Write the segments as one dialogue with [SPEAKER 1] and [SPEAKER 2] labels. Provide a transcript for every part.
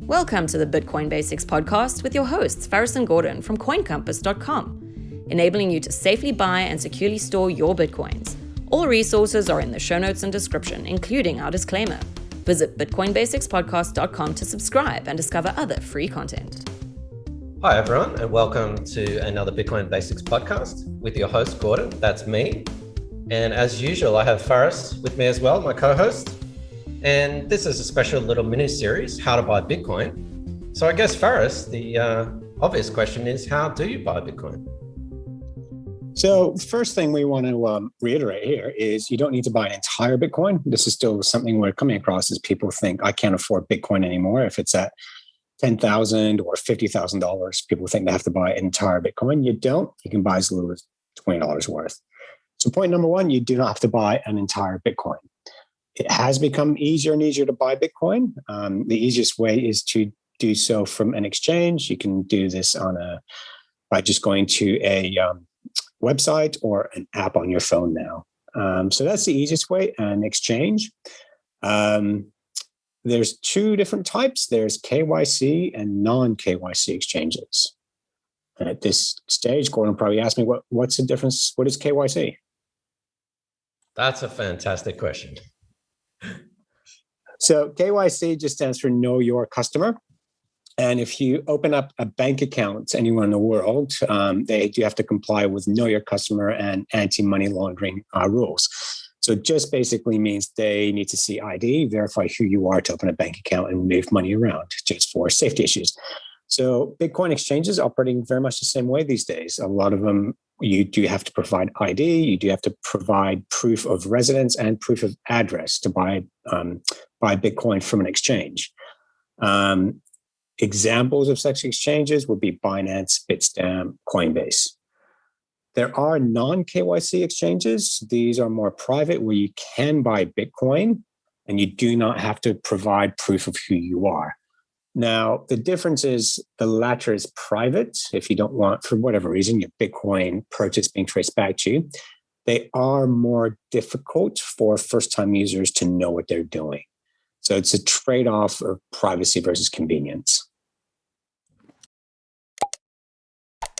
[SPEAKER 1] Welcome to the Bitcoin Basics podcast with your hosts, Faris and Gordon from CoinCompass.com, enabling you to safely buy and securely store your Bitcoins. All resources are in the show notes and description, including our disclaimer. Visit BitcoinBasicsPodcast.com to subscribe and discover other free content.
[SPEAKER 2] Hi everyone, and welcome to another Bitcoin Basics podcast with your host, Gordon. That's me. And as usual, I have Faris with me as well, my co-host. And this is a special little mini-series, How to Buy Bitcoin. So I guess, Faris, the obvious question is, how do you buy Bitcoin?
[SPEAKER 3] So the first thing we want to reiterate here is you don't need to buy an entire Bitcoin. This is still something we're coming across as people think, I can't afford Bitcoin anymore. If it's at $10,000 or $50,000, people think they have to buy an entire Bitcoin. You don't. You can buy as little as $20 worth. So point number one, you do not have to buy an entire Bitcoin. It has become easier and easier to buy Bitcoin. The easiest way is to do so from an exchange. You can do this by just going to a website or an app on your phone now. So that's the easiest way, an exchange. There's two different types. There's KYC and non-KYC exchanges. And at this stage, Gordon probably asked me, what's the difference? What is KYC?
[SPEAKER 2] That's a fantastic question.
[SPEAKER 3] So KYC just stands for Know Your Customer. And if you open up a bank account anywhere in the world, they do have to comply with Know Your Customer and anti-money laundering rules. So it just basically means they need to see ID, verify who you are to open a bank account and move money around just for safety issues. So Bitcoin exchanges are operating very much the same way these days. A lot of them, you do have to provide ID, you do have to provide proof of residence and proof of address to buy Bitcoin from an exchange. Examples of such exchanges would be Binance, Bitstamp, Coinbase. There are non-KYC exchanges. These are more private where you can buy Bitcoin and you do not have to provide proof of who you are. Now, the difference is the latter is private. If you don't want, for whatever reason, your Bitcoin purchase being traced back to you, they are more difficult for first-time users to know what they're doing. So it's a trade-off of privacy versus convenience.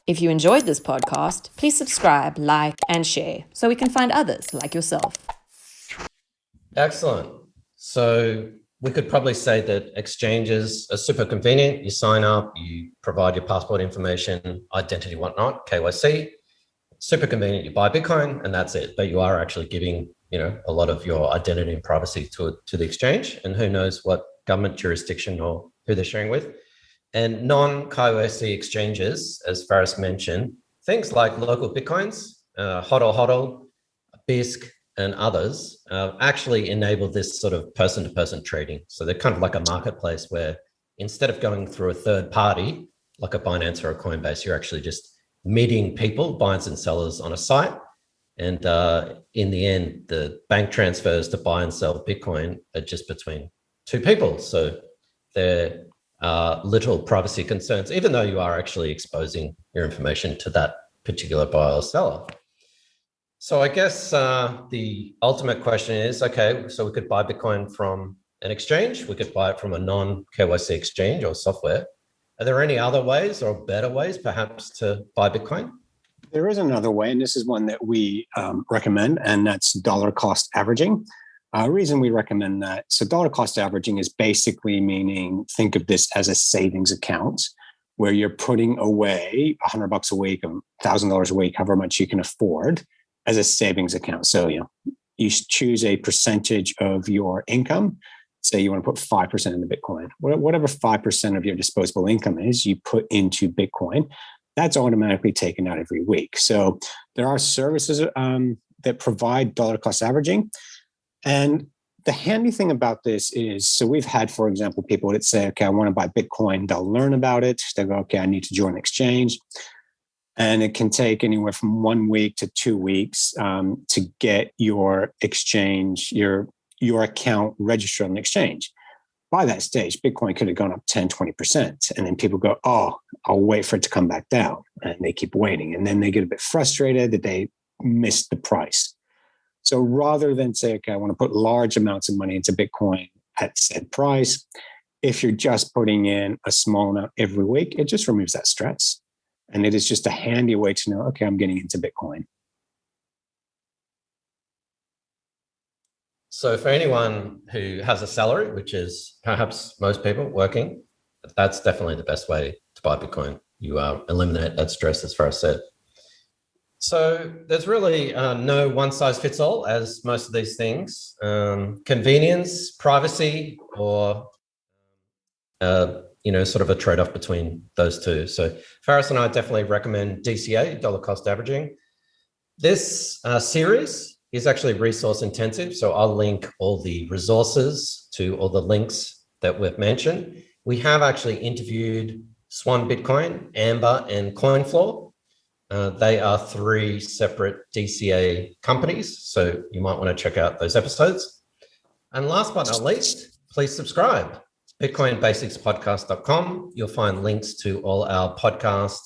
[SPEAKER 1] If you enjoyed this podcast, please subscribe, like, and share so we can find others like yourself.
[SPEAKER 2] Excellent. So we could probably say that exchanges are super convenient. You sign up, you provide your passport information, identity, whatnot, KYC. Super convenient. You buy Bitcoin and that's it. But you are actually giving, a lot of your identity and privacy to the exchange, and who knows what government jurisdiction or who they're sharing with. And non-KYC exchanges, as Faris mentioned, things like local Bitcoins, HODL, BISC, and others actually enable this sort of person-to-person trading. So they're kind of like a marketplace where instead of going through a third party, like a Binance or a Coinbase, you're actually just meeting people, buyers and sellers on a site. And in the end, the bank transfers to buy and sell Bitcoin are just between two people. So they're little privacy concerns, even though you are actually exposing your information to that particular buyer or seller. So I guess the ultimate question is, okay, so we could buy Bitcoin from an exchange, we could buy it from a non-KYC exchange or software. Are there any other ways or better ways perhaps to buy Bitcoin?
[SPEAKER 3] There is another way, and this is one that we recommend, and that's dollar cost averaging. The reason we recommend that, so dollar cost averaging is basically meaning, think of this as a savings account where you're putting away $100 a week, $1,000 a week, however much you can afford as a savings account. So, you choose a percentage of your income. Say you want to put 5% into Bitcoin. Whatever 5% of your disposable income is, you put into Bitcoin. That's automatically taken out every week. So there are services that provide dollar cost averaging. And the handy thing about this is, so we've had, for example, people that say, okay, I want to buy Bitcoin. They'll learn about it. They'll go, okay, I need to join an exchange. And it can take anywhere from 1 week to 2 weeks to get your exchange, your account registered on an exchange. By that stage, Bitcoin could have gone up 10, 20%. And then people go, oh, I'll wait for it to come back down. And they keep waiting. And then they get a bit frustrated that they missed the price. So rather than say, okay, I want to put large amounts of money into Bitcoin at said price, if you're just putting in a small amount every week, it just removes that stress. And it is just a handy way to know, okay, I'm getting into Bitcoin.
[SPEAKER 2] So for anyone who has a salary, which is perhaps most people working, that's definitely the best way to buy Bitcoin. You eliminate that stress, as Faris said. So there's really no one size fits all, as most of these things. Convenience, privacy, or sort of a trade-off between those two. So Faris and I definitely recommend DCA, dollar cost averaging. This series is actually resource intensive. So I'll link all the resources to all the links that we've mentioned. We have actually interviewed Swan Bitcoin, Amber, and CoinFloor. They are 3 separate DCA companies. So you might want to check out those episodes. And last but not least, please subscribe. BitcoinBasicsPodcast.com. You'll find links to all our podcasts,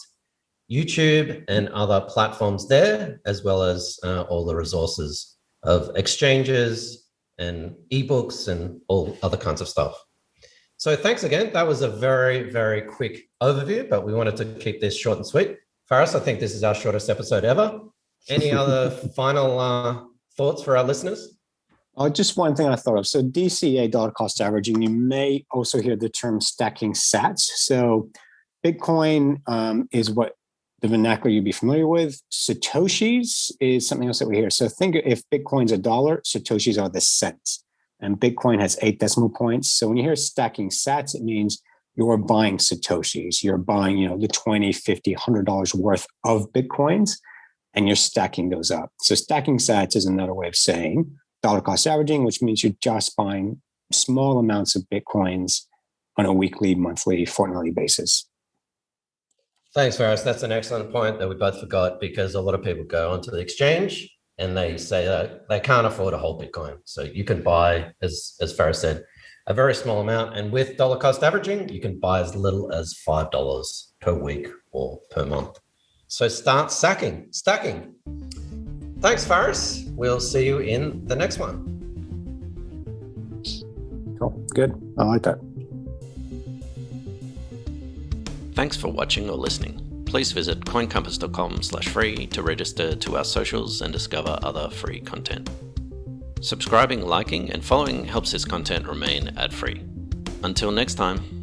[SPEAKER 2] YouTube and other platforms there, as well as all the resources of exchanges and ebooks and all other kinds of stuff. So thanks again. That was a very, very quick overview, but we wanted to keep this short and sweet. Faris, I think this is our shortest episode ever. Any other final thoughts for our listeners?
[SPEAKER 3] Just one thing I thought of. So DCA, dollar cost averaging, you may also hear the term stacking sats. So Bitcoin is what the vernacular you'd be familiar with. Satoshis is something else that we hear. So think if Bitcoin's $1, Satoshis are the cents. And Bitcoin has 8 decimal points. So when you hear stacking sats, it means you're buying Satoshis. You're buying, the $20, $50, $100 worth of Bitcoins, and you're stacking those up. So stacking sats is another way of saying dollar cost averaging, which means you're just buying small amounts of Bitcoins on a weekly, monthly, fortnightly basis.
[SPEAKER 2] Thanks, Faris. That's an excellent point that we both forgot, because a lot of people go onto the exchange and they say that they can't afford a whole Bitcoin. So you can buy, as Faris said, a very small amount. And with dollar cost averaging, you can buy as little as $5 per week or per month. So start stacking. Thanks, Faris. We'll see you in the next one.
[SPEAKER 3] Cool. Good. I like that.
[SPEAKER 4] Thanks for watching or listening. Please visit coincompass.com/free to register to our socials and discover other free content. Subscribing, liking, and following helps this content remain ad-free. Until next time.